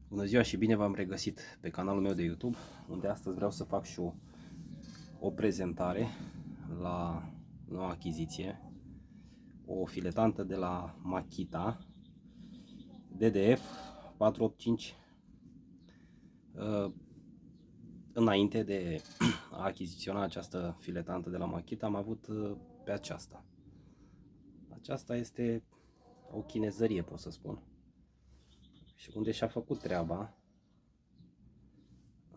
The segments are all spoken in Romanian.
Bună ziua și bine v-am regăsit pe canalul meu de YouTube, unde astăzi vreau să fac și o prezentare la noua achiziție, o filetantă de la Makita DDF 485. Înainte de a achiziționa această filetantă de la Makita, am avut pe aceasta. Aceasta este o chinezărie, pot să spun, și unde și-a făcut treaba,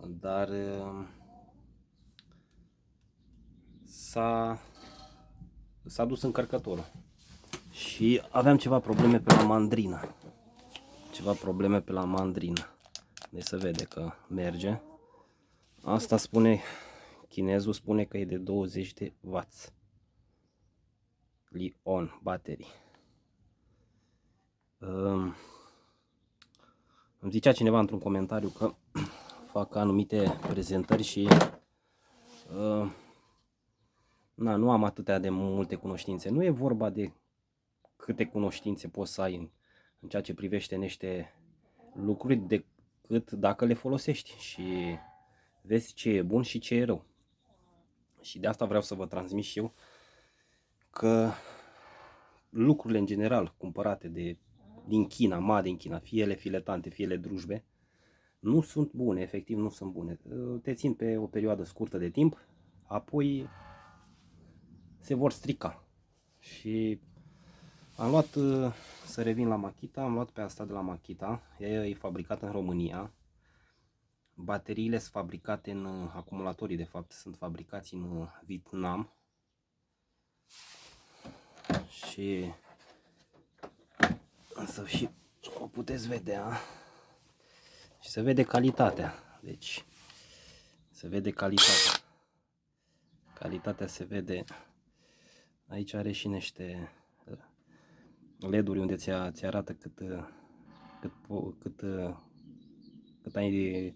dar s-a dus încărcătorul și aveam ceva probleme pe la mandrină. Deci se vede că merge. Asta spune, chinezul spune că e de 20 de W. Li-on baterii. Îmi zicea cineva într-un comentariu că fac anumite prezentări și nu am atâtea de multe cunoștințe. Nu e vorba de câte cunoștințe poți să ai în ceea ce privește niște lucruri, decât dacă le folosești și vezi ce e bun și ce e rău. Și de asta vreau să vă transmit și eu că lucrurile în general cumpărate din China, made în China, fie ele filetante, fie ele drujbe, nu sunt bune, efectiv nu sunt bune. Te țin pe o perioadă scurtă de timp, apoi se vor strica. Și am luat, să revin la Makita, am luat pe asta de la Makita, ea e fabricată în România. Bateriile sunt fabricate acumulatorii de fapt sunt fabricați în Vietnam. Și însă și o puteți vedea și se vede calitatea. Deci se vede calitatea. Calitatea se vede. Aici are și niște LED-uri unde ți arată cât ai de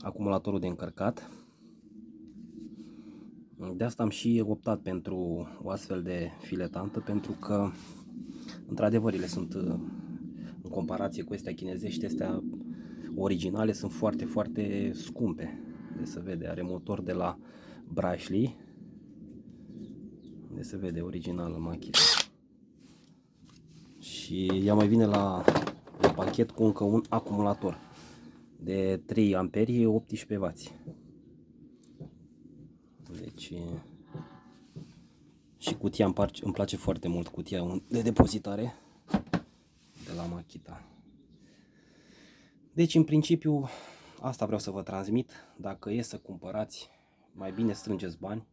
acumulatorul de încărcat. De asta am și optat pentru o astfel de filetantă, pentru că într-adevăr ele sunt, în comparație cu astea chinezești, astea originale sunt foarte, foarte scumpe. Deci se vede, are motor de la Brashley. Deci se vede originală Makita. Și ea mai vine la pachet cu încă un acumulator de 3 amperi, 18 W. Deci și cutia îmi place foarte mult, cutia de depozitare de la Makita. Deci în principiu asta vreau să vă transmit. Dacă e să cumpărați, mai bine strângeți bani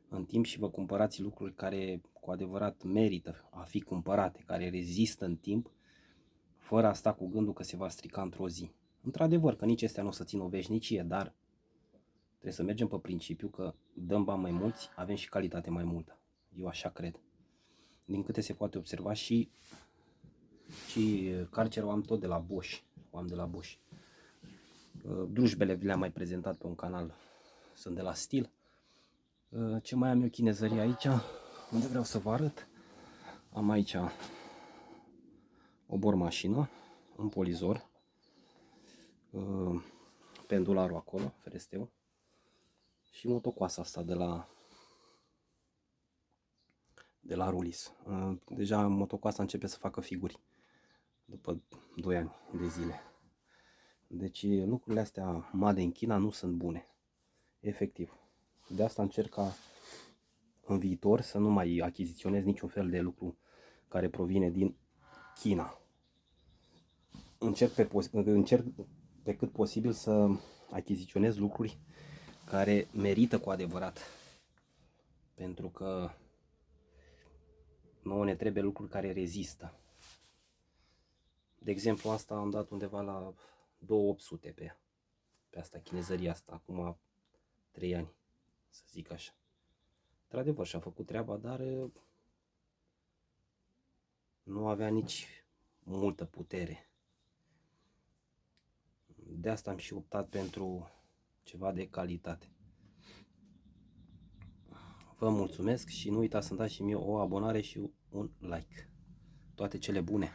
în timp și vă cumpărați lucruri care cu adevărat merită a fi cumpărate, care rezistă în timp, fără a sta cu gândul că se va strica într-o zi. Într-adevăr că nici astea nu o să țină o veșnicie, dar trebuie să mergem pe principiu că dăm bani mai mulți, avem și calitate mai multă. Eu așa cred. Din câte se poate observa și carcerul am tot de la Bosch. O am de la Bosch. Drujbele vi le-am mai prezentat pe un canal. Sunt de la Stil. Ce mai am eu chinezărie aici? Unde vreau să vă arăt? Am aici o bormașină, un polizor, pendularul acolo, feresteu, și motocoasa asta de la Rulis. Deja motocoasa începe să facă figuri după 2 ani de zile. Deci lucrurile astea made în China nu sunt bune, efectiv. De asta încerc ca în viitor să nu mai achiziționez niciun fel de lucru care provine din China. Încerc pe cât posibil să achiziționez lucruri care merită cu adevărat. Pentru că nouă ne trebuie lucruri care rezistă. De exemplu, asta am dat undeva la 2800 pe asta, chinezăria asta, acum 3 ani, să zic așa. Într-adevăr și-a făcut treaba, dar nu avea nici multă putere. De asta am și optat pentru ceva de calitate. Vă mulțumesc și nu uitați să-mi dați și mie o abonare și un like. Toate cele bune!